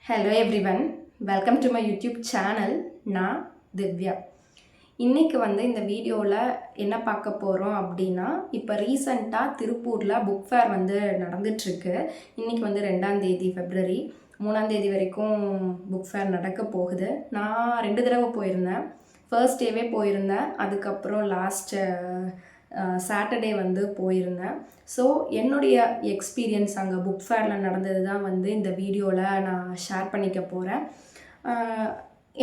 Hello everyone, welcome to my YouTube channel. நான் திவ்யா. இன்றைக்கி இந்த வீடியோவில் என்ன பார்க்க போகிறோம் அப்படின்னா, இப்போ ரீசண்டாக திருப்பூரில் புக் ஃபேர் நடந்துகிட்ருக்கு. இன்றைக்கி 2ஆம் தேதி ஃபெப்ரவரி, 3ஆம் தேதி வரைக்கும் புக் ஃபேர் நடக்க போகுது. நான் 2 தடவை போயிருந்தேன். ஃபர்ஸ்ட் டேவே போயிருந்தேன், அதுக்கப்புறம் லாஸ்ட்டு சாட்டர்டே போயிருந்தேன். ஸோ என்னுடைய எக்ஸ்பீரியன்ஸ் அங்கே புக் ஃபேரில் நடந்தது தான் இந்த வீடியோவில் நான் ஷேர் பண்ணிக்க போகிறேன்.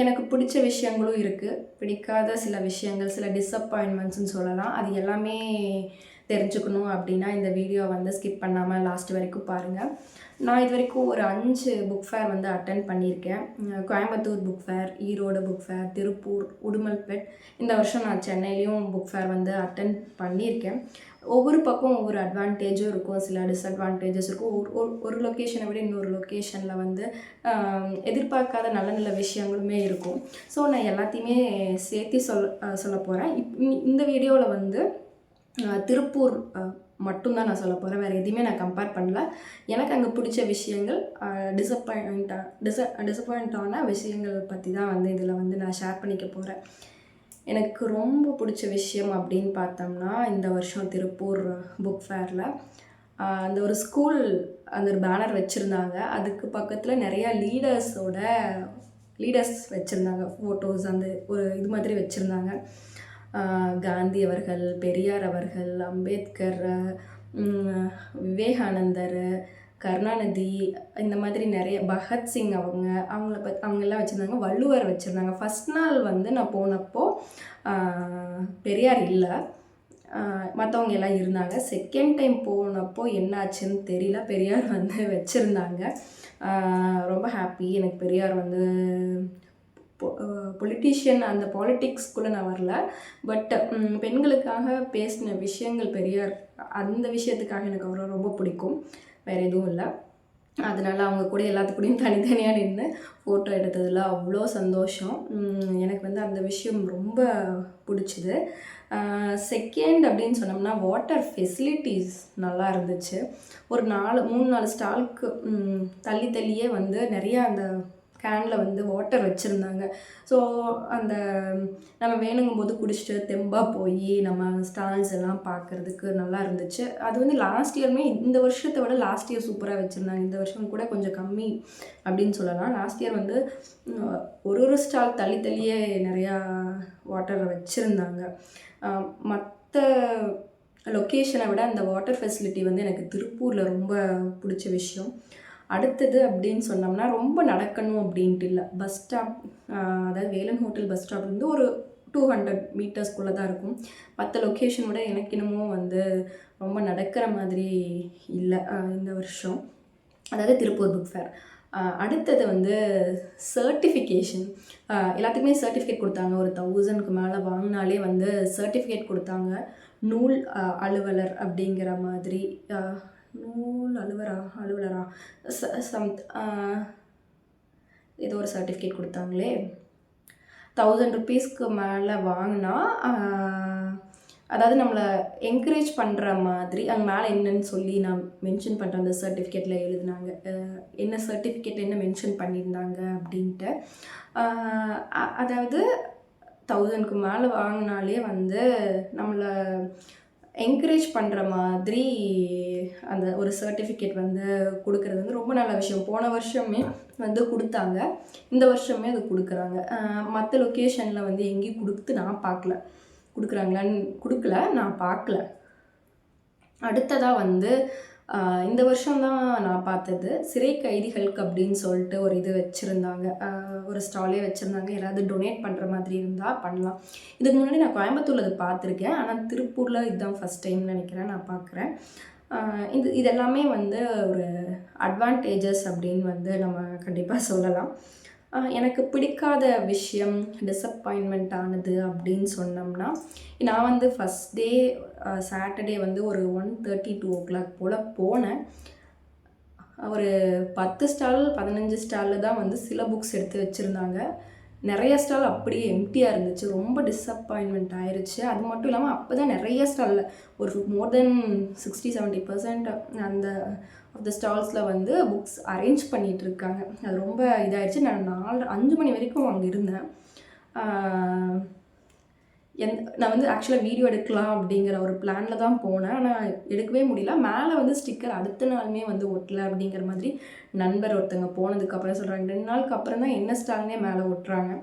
எனக்கு பிடிச்ச விஷயங்களும் இருக்குது, பிடிக்காத சில விஷயங்கள், சில டிஸப்பாயின்மெண்ட்ஸ்னு சொல்லலாம். அது எல்லாமே தெரிஞ்சுக்கணும் அப்படின்னா இந்த வீடியோ ஸ்கிப் பண்ணாமல் லாஸ்ட் வரைக்கும் பாருங்கள். நான் இது வரைக்கும் ஒரு 5 புக் ஃபேர் அட்டன் பண்ணியிருக்கேன். Coimbatore book fair, Erode book fair, Tiruppur, Udumalpet. இந்த வருஷம் நான் சென்னையிலையும் புக் ஃபேர் அட்டன் பண்ணியிருக்கேன். ஒவ்வொரு பக்கம் ஒவ்வொரு அட்வான்டேஜும் இருக்கும், சில டிஸ்அட்வான்டேஜஸ் இருக்கும். ஒரு லொக்கேஷனை விட இன்னொரு லொக்கேஷனில் எதிர்பார்க்காத நல்ல நல்ல விஷயங்களுமே இருக்கும். ஸோ நான் எல்லாத்தையுமே சேர்த்து சொல்ல போகிறேன். இந்த வீடியோவில் திருப்பூர் மட்டும்தான் நான் சொல்ல போகிறேன், வேறு எதுவுமே நான் கம்பேர் பண்ணல. எனக்கு அங்கே பிடிச்ச விஷயங்கள், டிசப்பாயிண்டான விஷயங்கள் பற்றி தான் இதில் நான் ஷேர் பண்ணிக்க போகிறேன். எனக்கு ரொம்ப பிடிச்ச விஷயம் அப்படின்னு பார்த்தோம்னா, இந்த வருஷம் திருப்பூர் புக் ஃபேரில் அந்த ஒரு ஸ்கூல் அந்த ஒரு பேனர் வச்சுருந்தாங்க. அதுக்கு பக்கத்தில் நிறையா லீடர்ஸ் வச்சுருந்தாங்க, ஃபோட்டோஸ் அந்த ஒரு இது மாதிரி வச்சுருந்தாங்க. காந்தி அவர்கள், பெரியார் அவர்கள், அம்பேத்கர், விவேகானந்தர், கருணாநிதி, இந்த மாதிரி நிறைய பகத்சிங் அவங்கெல்லாம் வச்சுருந்தாங்க. வள்ளுவர் வச்சுருந்தாங்க. ஃபஸ்ட் நாள் நான் போனப்போ பெரியார் இல்லை, மற்றவங்க எல்லாம் இருந்தாங்க. செகண்ட் டைம் போனப்போ என்னாச்சுன்னு தெரியல, பெரியார் வச்சுருந்தாங்க. ரொம்ப ஹாப்பி. எனக்கு பெரியார் பொலிட்டீஷியன், அந்த பாலிட்டிக்ஸ்குள்ளே நான் வரல, பட் பெண்களுக்காக பேசின விஷயங்கள் பெரியார், அந்த விஷயத்துக்காக எனக்கு அவரை ரொம்ப பிடிக்கும், வேறு எதுவும் இல்லை. அதனால் அவங்க கூட எல்லாத்துக்கூடையும் தனித்தனியாக நின்று ஃபோட்டோ எடுத்ததில் அவ்வளோ சந்தோஷம். எனக்கு அந்த விஷயம் ரொம்ப பிடிச்சிது. செகண்ட் அப்படின்னு சொன்னோம்னா, வாட்டர் ஃபெசிலிட்டிஸ் நல்லா இருந்துச்சு. ஒரு 3-4 ஸ்டாலுக்கு தள்ளியே நிறையா அந்த கேனில் வாட்டர் வச்சுருந்தாங்க. ஸோ அந்த நம்ம வேணுங்கும் போது குடிச்சிட்டு தெம்பாக போய் நம்ம ஸ்டால்ஸ் எல்லாம் பார்க்குறதுக்கு நல்லா இருந்துச்சு. அது லாஸ்ட் இயருமே இந்த வருஷத்தை விட லாஸ்ட் இயர் சூப்பராக வச்சுருந்தாங்க. இந்த வருஷம் கூட கொஞ்சம் கம்மி அப்படின்னு சொல்லலாம். லாஸ்ட் இயர் ஒரு ஸ்டால் தள்ளியே நிறையா வாட்டர் வச்சுருந்தாங்க. மற்ற லொக்கேஷனை விட அந்த வாட்டர் ஃபெசிலிட்டி எனக்கு திருப்பூரில் ரொம்ப பிடிச்ச விஷயம். அடுத்தது அப்படின்னு சொன்னோம்னா, ரொம்ப நடக்கணும் அப்படின்ட்டு இல்லை, பஸ் ஸ்டாப், அதாவது வேலன் ஹோட்டல் பஸ் ஸ்டாப் ஒரு 200 மீட்டர்ஸ்குள்ளே தான் இருக்கும். மற்ற லொக்கேஷன் விட எனக்கு என்னமோ ரொம்ப நடக்கிற மாதிரி இல்லை இந்த வருஷம், அதாவது திருப்பூர் புக் ஃபேர். அடுத்தது சர்டிஃபிகேஷன். எல்லாத்துக்குமே சர்டிஃபிகேட் கொடுத்தாங்க. ஒரு 1000க்கு மேலே வாங்கினாலே சர்டிஃபிகேட் கொடுத்தாங்க. நூல் அலுவலர் அப்படிங்கிற மாதிரி, நூல் அலுவலரா ஏதோ ஒரு சர்டிஃபிகேட் கொடுத்தாங்களே. 1000 ருபீஸ்க்கு மேலே வாங்கினா, அதாவது நம்மளை என்கரேஜ் பண்ணுற மாதிரி அங்கே மேலே என்னன்னு சொல்லி நான் மென்ஷன் பண்ணுறேன். அந்த சர்டிஃபிகேட்டில் எழுதினாங்க என்ன சர்டிஃபிகேட் என்ன மென்ஷன் பண்ணியிருந்தாங்க அப்படின்ட்டு. அதாவது 1000க்கு மேலே வாங்கினாலே நம்மளை என்கரேஜ் பண்ணுற மாதிரி அந்த ஒரு சர்டிஃபிகேட் கொடுக்குறது ரொம்ப நல்ல விஷயம். போன வருஷமே கொடுத்தாங்க, இந்த வருஷமே அது கொடுக்குறாங்க. மற்ற லொக்கேஷனில் எங்கேயும் கொடுத்து நான் பார்க்கல, கொடுக்கல, நான் பார்க்கல. அடுத்ததாக இந்த வருஷம்தான் நான் பார்த்தது, சிறை கைதிகளுக்கு அப்படின்னு சொல்லிட்டு ஒரு இது வச்சுருந்தாங்க, ஒரு ஸ்டாலே வச்சுருந்தாங்க. யாராவது டொனேட் பண்ணுற மாதிரி இருந்தால் பண்ணலாம். இதுக்கு முன்னாடி நான் கோயம்புத்தூரில் அது பார்த்துருக்கேன், ஆனால் திருப்பூரில் இதுதான் ஃபஸ்ட் டைம்னு நினைக்கிறேன் நான் பார்க்குறேன். இதெல்லாமே ஒரு அட்வான்டேஜஸ் அப்படின்னு நம்ம கண்டிப்பாக சொல்லலாம். எனக்கு பிடிக்காத விஷயம், டிஸப்பாயின்மெண்ட் ஆனது அப்படின்னு சொன்னோம்னா, நான் ஃபஸ்ட் டே சாட்டர்டே ஒரு 1:30 2 o'clock போல் போனேன். ஒரு 10 ஸ்டால் 15 ஸ்டாலில் தான் சில புக்ஸ் எடுத்து வச்சுருந்தாங்க. நிறைய ஸ்டால் அப்படியே எம்டியாக இருந்துச்சு. ரொம்ப டிஸப்பாயின்மெண்ட் ஆயிடுச்சு. அது மட்டும் இல்லாமல் அப்போ தான் நிறைய ஸ்டாலில் ஒரு மோர் தென் 60-70% அந்த ஆஃப் த ஸ்டால்ஸில் வந்து புக்ஸ் அரேஞ்ச் பண்ணிகிட்டு இருக்காங்க. அது ரொம்ப இதாகிடுச்சு. நான் 5 மணி வரைக்கும் அங்கே இருந்தேன். நான் வந்து ஆக்சுவலாக வீடியோ எடுக்கலாம் அப்படிங்கிற ஒரு பிளானில் தான் போனேன். ஆனால் எடுக்கவே முடியல. மேலே வந்து ஸ்டிக்கர் அடுத்த நாளுமே வந்து ஒட்டலை அப்படிங்கிற மாதிரி நண்பர் ஒருத்தங்க போனதுக்கப்புறம் சொல்கிறாங்க. 2 நாளுக்கு அப்புறம் தான் என்ன ஸ்டால்னே மேலே ஒட்டுறாங்க.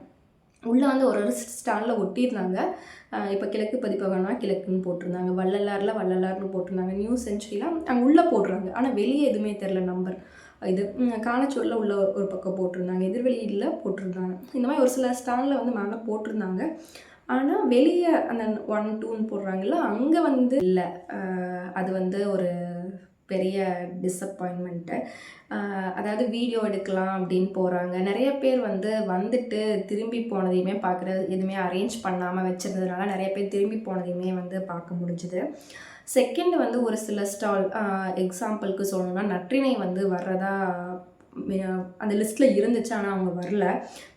உள்ளே வந்து ஒரு ஸ்டாலில் ஒட்டியிருந்தாங்க. இப்போ கிழக்கு பதிப்பகம்னா கிழக்குன்னு போட்டிருந்தாங்க, வள்ளலாரில் வள்ளலார்னு போட்டிருந்தாங்க, நியூ சென்ச்சுரிலாம் அங்கே உள்ளே போடுறாங்க. ஆனால் வெளியே எதுவுமே தெரில நம்பர். இது காணச்சூரில் உள்ள ஒரு பக்கம் போட்டிருந்தாங்க, எதிர்வெளியில் போட்டிருந்தாங்க. இந்த மாதிரி ஒரு சில ஸ்டாலில் வந்து மேலே போட்டிருந்தாங்க. ஆனால் வெளியே அந்த 1, 2ன்னு போடுறாங்கல்ல, அங்கே வந்து இல்லை. அது வந்து ஒரு பெரிய டிஸப்பாயின்மெண்ட்டு. அதாவது வீடியோ எடுக்கலாம் அப்படின்னு போகிறாங்க. நிறைய பேர் வந்துட்டு திரும்பி போனதையுமே பார்க்குறது, எதுவுமே அரேஞ்ச் பண்ணாமல் வச்சுருந்ததுனால நிறைய பேர் திரும்பி போனதையுமே வந்து பார்க்க முடிஞ்சுது. செகண்ட் வந்து ஒரு சில ஸ்டால், எக்ஸாம்பிளுக்கு சொல்லணும்னா நற்றிணை வந்து வர்றதா அந்த லிஸ்ட்டில் இருந்துச்சு. ஆனால் அவங்க வரல.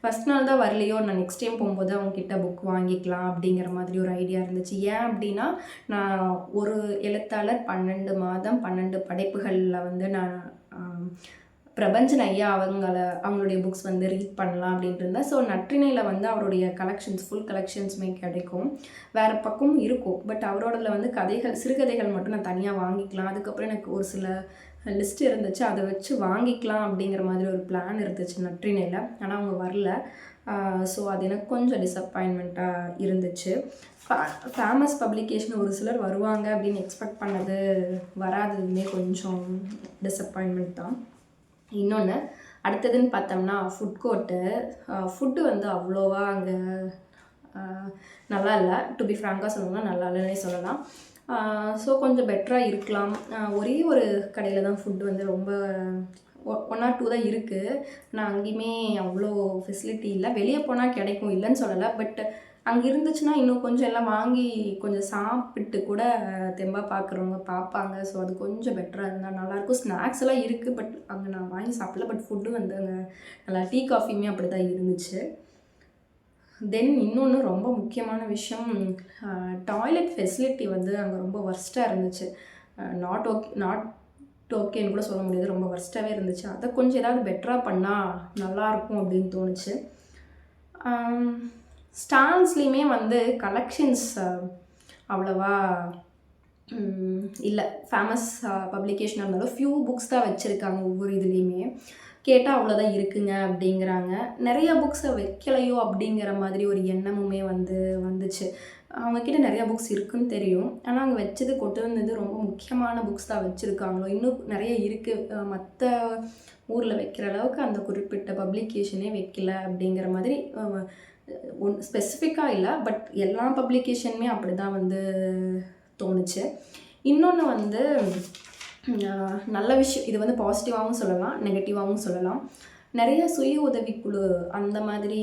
ஃபஸ்ட் நாள் தான் வரலையோ, நான் நெக்ஸ்ட் டைம் போகும்போது அவங்கக்கிட்ட புக் வாங்கிக்கலாம் அப்படிங்கிற மாதிரி ஒரு ஐடியா இருந்துச்சு. ஏன் அப்படின்னா, நான் ஒரு எழுத்தாளர் 12 மாதம் 12 படைப்புகளில் வந்து நான் பிரபஞ்சன் ஐயா அவங்களுடைய புக்ஸ் வந்து ரீட் பண்ணலாம் அப்படின்ட்டு இருந்தேன். ஸோ நற்றிணையில் வந்து அவருடைய கலெக்ஷன்ஸ், ஃபுல் கலெக்ஷன்ஸுமே கிடைக்கும். வேறு பக்கமும் இருக்கும். பட் அவரோடதில் வந்து கதைகள், சிறுகதைகள் மட்டும் நான் தனியாக வாங்கிக்கலாம். அதுக்கப்புறம் எனக்கு ஒரு சில லிஸ்ட் இருந்துச்சு, அதை வச்சு வாங்கிக்கலாம் அப்படிங்கிற மாதிரி ஒரு பிளான் இருந்துச்சு நற்றிணையில். ஆனால் அவங்க வரல. ஸோ அது எனக்கு கொஞ்சம் டிஸப்பாயின்மெண்ட்டாக இருந்துச்சு. ஃபேமஸ் பப்ளிகேஷன் ஒரு சிலர் வருவாங்க அப்படின்னு எக்ஸ்பெக்ட் பண்ணது வராததுமே கொஞ்சம் டிஸப்பாயின்மெண்ட் தான். இன்னொன்று அடுத்ததுன்னு பார்த்தோம்னா ஃபுட் கோர்ட்டு. ஃபுட்டு வந்து அவ்வளோவா அங்கே நல்லா இல்லை. டு பி ஃப்ராங்காக சொல்லணும்னா நல்லா இல்லைன்னே சொல்லலாம். ஸோ கொஞ்சம் பெட்டராக இருக்கலாம். ஒரே ஒரு கடையில் தான் ஃபுட்டு வந்து ரொம்ப 1 or 2 தான் இருக்குது. ஆனால் அங்கேயுமே அவ்வளோ ஃபெசிலிட்டி இல்லை. வெளியே போனால் கிடைக்கும், இல்லைன்னு சொல்லலை. பட் அங்கே இருந்துச்சுன்னா இன்னும் கொஞ்சம் எல்லாம் வாங்கி கொஞ்சம் சாப்பிட்டு கூட தெம்பாக பார்க்குறவங்க பார்ப்பாங்க. ஸோ அது கொஞ்சம் பெட்டராக இருந்தால் நல்லாயிருக்கும். ஸ்நாக்ஸ் எல்லாம் இருக்குது, பட் அங்கே நான் வாங்கி சாப்பிடல. பட் ஃபுட்டு வந்து அங்கே நல்லா டீ காஃபியுமே அப்படி தான் இருந்துச்சு. தென் இன்னொன்று ரொம்ப முக்கியமான விஷயம், டாய்லெட் ஃபெசிலிட்டி வந்து அங்கே ரொம்ப வர்ஸ்ட்டாக இருந்துச்சு. நாட் ஓகேன்னு கூட சொல்ல முடியாது, ரொம்ப வர்ஸ்ட்டாகவே இருந்துச்சு. அதை கொஞ்சம் ஏதாவது பெட்டராக பண்ணால் நல்லாயிருக்கும் அப்படின்னு தோணுச்சு. ஸ்டால்ஸ்லேயுமே வந்து கலெக்ஷன்ஸ் அவ்வளோவா இல்லை. ஃபேமஸ் பப்ளிகேஷனாக இருந்தாலும் ஃபியூ புக்ஸ் தான் வச்சுருக்காங்க ஒவ்வொரு இதுலேயுமே. கேட்டால் அவ்வளோதான் இருக்குங்க அப்படிங்கிறாங்க. நிறைய புக்ஸை வைக்கலையோ அப்படிங்கிற மாதிரி ஒரு எண்ணமுமே வந்துச்சு. அவங்கக்கிட்ட நிறையா புக்ஸ் இருக்குதுன்னு தெரியும். ஆனால் அவங்க வச்சது கொண்டு ரொம்ப முக்கியமான புக்ஸ் தான் வச்சுருக்காங்களோ, இன்னும் நிறைய இருக்குது, மற்ற ஊரில் வைக்கிற அளவுக்கு அந்த குறிப்பிட்ட பப்ளிகேஷனே வைக்கல அப்படிங்கிற மாதிரி ஸ்பெசிஃபிக்காக இல்லை. பட் எல்லா பப்ளிகேஷனுமே அப்படி தான் வந்து தோணுச்சு. இன்னொன்று வந்து நல்ல விஷயம், இது வந்து பாசிட்டிவாகவும் சொல்லலாம், நெகட்டிவாகவும் சொல்லலாம். நிறைய சுய உதவிக்குழு அந்த மாதிரி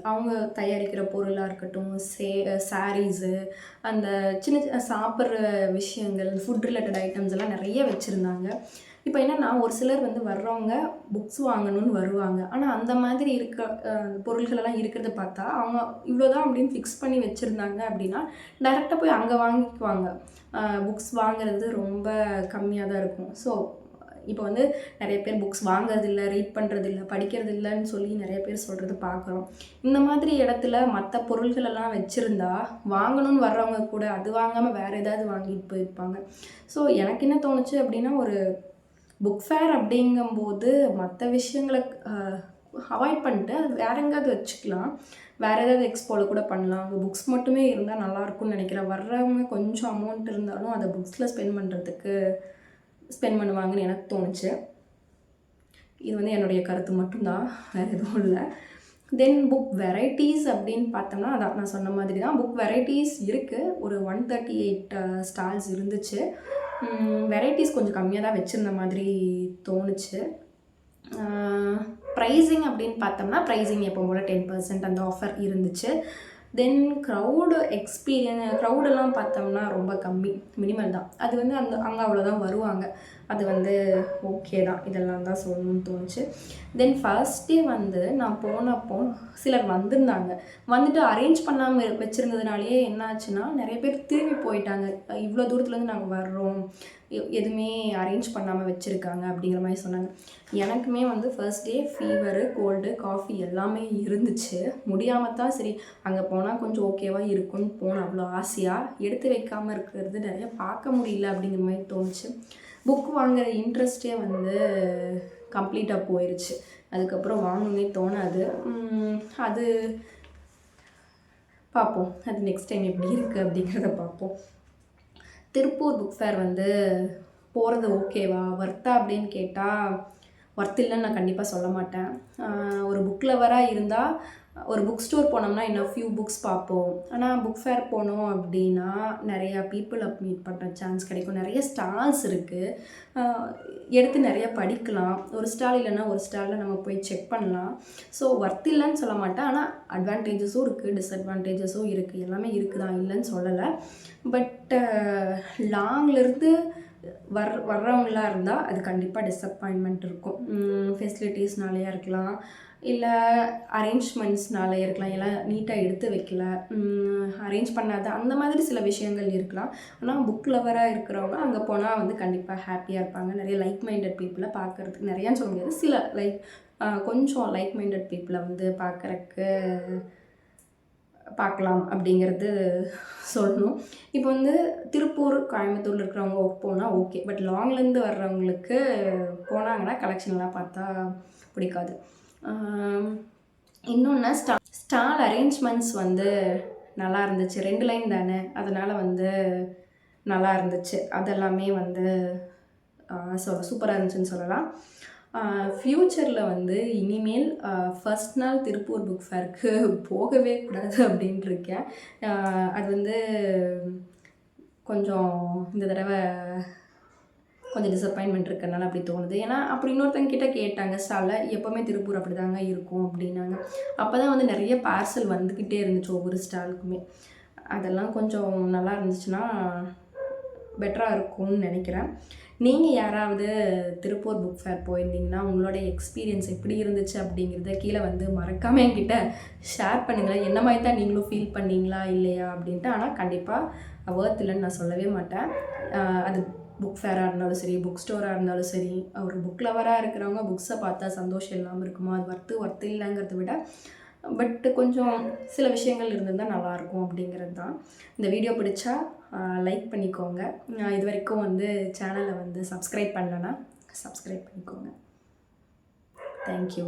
அவங்க தயாரிக்கிற பொருளாக இருக்கட்டும், சாரீஸு, அந்த சின்ன சாப்பிட்ற விஷயங்கள், ஃபுட் ரிலேட்டட் ஐட்டம்ஸ் எல்லாம் நிறைய வச்சுருந்தாங்க. இப்போ என்னென்னா, ஒரு சிலர் வந்து வர்றவங்க புக்ஸ் வாங்கணும்னு வருவாங்க. ஆனால் அந்த மாதிரி இருக்க பொருள்களெல்லாம் இருக்கிறத பார்த்தா அவங்க இவ்வளோதான் அப்படின்னு ஃபிக்ஸ் பண்ணி வச்சுருந்தாங்க அப்படின்னா டைரெக்டாக போய் அங்கே வாங்கிக்குவாங்க. புக்ஸ் வாங்குறது ரொம்ப கம்மியாக தான் இருக்கும். ஸோ இப்போ வந்து நிறைய பேர் புக்ஸ் வாங்குறதில்ல, ரீட் பண்ணுறதில்ல, படிக்கிறது இல்லைன்னு சொல்லி நிறைய பேர் சொல்கிறது பார்க்குறோம். இந்த மாதிரி இடத்துல மற்ற பொருள்களெல்லாம் வச்சுருந்தா வாங்கணும்னு வர்றவங்க கூட அது வாங்காமல் வேறு ஏதாவது வாங்கிட்டு போயிருப்பாங்க. ஸோ எனக்கு என்ன தோணுச்சு அப்படின்னா, ஒரு புக் ஃபேர் அப்படிங்கும்போது மற்ற விஷயங்களை அவாய்ட் பண்ணிட்டு அது வேறு எங்கேயாவது வச்சுக்கலாம். வேறு ஏதாவது எக்ஸ்போவில் கூட பண்ணலாம். அங்கே புக்ஸ் மட்டுமே இருந்தால் நல்லாயிருக்கும்னு நினைக்கிறேன். வர்றவங்க கொஞ்சம் அமௌண்ட் இருந்தாலும் அதை புக்ஸில் ஸ்பெண்ட் பண்ணுவாங்கன்னு எனக்கு தோணுச்சு. இது வந்து என்னுடைய கருத்து மட்டும்தான், வேறு எதுவும் இல்லை. தென் புக் வெரைட்டிஸ் அப்படின்னு பார்த்தோம்னா, அதான் நான் சொன்ன மாதிரி தான் புக் வெரைட்டிஸ் இருக்குது. ஒரு 138 ஸ்டால்ஸ் இருந்துச்சு. வெரைட்டிஸ் கொஞ்சம் கம்மியாக தான் வச்சுருந்த மாதிரி தோணுச்சு. ப்ரைஸிங் அப்படின்னு பார்த்தோம்னா, ப்ரைஸிங் எப்போ போல் 10% அந்த ஆஃபர் இருந்துச்சு. தென் க்ரௌடெல்லாம் பார்த்தோம்னா ரொம்ப கம்மி, மினிமல் தான். அது வந்து அங்கே அவ்வளோதான் வருவாங்க. அது வந்து ஓகே தான், இதெல்லாம் தான் சொல்லணும்னு தோணுச்சு. தென் ஃபர்ஸ்ட் டே வந்து நான் போனப்போ சிலர் வந்திருந்தாங்க. வந்துட்டு அரேஞ்ச் பண்ணாமல் வச்சுருந்ததுனாலேயே என்ன ஆச்சுன்னா, நிறைய பேர் திரும்பி போயிட்டாங்க. இவ்வளோ தூரத்துலேருந்து நாங்கள் வர்றோம், எதுவுமே அரேஞ்ச் பண்ணாமல் வச்சுருக்காங்க அப்படிங்கிற மாதிரி சொன்னாங்க. எனக்குமே வந்து first day fever, cold, cough எல்லாமே இருந்துச்சு. முடியாமல் தான் சரி அங்கே போனால் கொஞ்சம் ஓகேவாக இருக்கும்னு போனேன். அவ்வளோ ஆசையாக எடுத்து வைக்காமல் இருக்கிறது நிறைய பார்க்க முடியல அப்படிங்கிற மாதிரி தோணுச்சு. புக் வாங்குகிற இன்ட்ரெஸ்ட்டே வந்து கம்ப்ளீட்டாக போயிடுச்சு. அதுக்கப்புறம் வாங்கணுன்னே தோணாது. அது பார்ப்போம், அது நெக்ஸ்ட் டைம் எப்படி இருக்குது அப்படிங்கிறத பார்ப்போம். திருப்பூர் புக் ஃபேர் வந்து போகிறது ஓகேவா, ஒர்த்தா அப்படின்னு கேட்டால் ஒர்த் இல்லைன்னு நான் கண்டிப்பாக சொல்ல மாட்டேன். ஒரு புக் லவராக இருந்தால் ஒரு புக் ஸ்டோர் போனோம்னா இன்னும் ஃபியூ புக்ஸ் பார்ப்போம். ஆனால் புக் ஃபேர் போனோம் அப்படின்னா நிறையா பீப்புளை மீட் பண்ணுற சான்ஸ் கிடைக்கும். நிறைய ஸ்டால்ஸ் இருக்குது, எடுத்து நிறைய படிக்கலாம். ஒரு ஸ்டால் இல்லைன்னா ஒரு ஸ்டாலில் நம்ம போய் செக் பண்ணலாம். ஸோ ஒர்த் இல்லைன்னு சொல்ல மாட்டேன், ஆனால் அட்வான்டேஜஸும் இருக்குது, டிஸ்அட்வான்டேஜஸும் இருக்குது. எல்லாமே இருக்குது தான், இல்லைன்னு சொல்லலை. பட் லாங்லேருந்து வர்றவங்களா இருந்தால் அது கண்டிப்பாக டிஸப்பாயின்மெண்ட் இருக்கும். ஃபெசிலிட்டிஸ்னாலேயா இருக்கலாம், இல்லை அரேஞ்ச்மெண்ட்ஸ்னால இருக்கலாம், எல்லாம் நீட்டாக எடுத்து வைக்கல, அரேஞ்ச் பண்ணாத, அந்த மாதிரி சில விஷயங்கள் இருக்கலாம். ஆனால் புக் லவராக இருக்கிறவங்க அங்கே போனால் வந்து கண்டிப்பாக ஹாப்பியாக இருப்பாங்க. நிறைய லைக் மைண்டட் பீப்புளை பார்க்குறதுக்கு, நிறையான்னு சொல்ல முடியாது, சில கொஞ்சம் லைக் மைண்டட் பீப்புளை வந்து பார்க்கலாம் அப்படிங்கிறது சொல்லணும். இப்போ வந்து திருப்பூர், கோயம்புத்தூரில் இருக்கிறவங்க போனால் ஓகே. பட் லாங்லேருந்து வர்றவங்களுக்கு போனாங்கன்னா கலெக்ஷன்லாம் பார்த்தா பிடிக்காது. இன்னொன்று ஸ்டால் அரேஞ்ச்மெண்ட்ஸ் வந்து நல்லா இருந்துச்சு. 2 லைன் தானே, அதனால் வந்து நல்லா இருந்துச்சு. அதெல்லாமே வந்து சூப்பராக இருந்துச்சுன்னு சொல்லலாம். ஃப்யூச்சரில் வந்து இனிமேல் ஃபஸ்ட் நாள் திருப்பூர் புக் ஃபேருக்கு போகவே கூடாது அப்படின்ட்டு இருக்கேன். அது வந்து கொஞ்சம் இந்த தடவை கொஞ்சம் டிசப்பாயின்மெண்ட் இருக்கிறதுனால அப்படி தோணுது. ஏன்னா அப்படி இன்னொருத்தங்க கிட்ட கேட்டாங்க ஸ்டாலில், எப்போவுமே திருப்பூர் அப்படி தாங்க இருக்கும் அப்படின்னாங்க. அப்போ தான் வந்து நிறைய பார்சல் வந்துக்கிட்டே இருந்துச்சு ஒவ்வொரு ஸ்டாலுக்குமே. அதெல்லாம் கொஞ்சம் நல்லா இருந்துச்சுன்னா பெட்டராக இருக்கும்னு நினைக்கிறேன். நீங்கள் யாராவது திருப்பூர் புக் ஃபேர் போயிருந்தீங்கன்னா உங்களோட எக்ஸ்பீரியன்ஸ் எப்படி இருந்துச்சு அப்படிங்கிறத கீழே வந்து மறக்காமல் என்கிட்ட ஷேர் பண்ணுங்களேன். என்ன மாதிரி தான் நீங்களும் ஃபீல் பண்ணீங்களா இல்லையா அப்படின்ட்டு. ஆனால் கண்டிப்பாக ஒர்த் இல்லைன்னு நான் சொல்லவே மாட்டேன். அது புக் ஃபேராக இருந்தாலும் சரி, புக் ஸ்டோராக இருந்தாலும் சரி, ஒரு புக் லவராக இருக்கிறவங்க புக்ஸை பார்த்தா சந்தோஷம் இல்லாமல் இருக்குமா, அது ஒர்த்து இல்லைங்கிறத விட பட் கொஞ்சம் சில விஷயங்கள் இருந்திருந்தால் நல்லாயிருக்கும் அப்படிங்கிறது தான். இந்த வீடியோ பிடிச்சா லைக் பண்ணிக்கோங்க. இது வரைக்கும் வந்து சேனலை வந்து சப்ஸ்கிரைப் பண்ணலைன்னா சப்ஸ்கிரைப் பண்ணிக்கோங்க. தேங்க்யூ.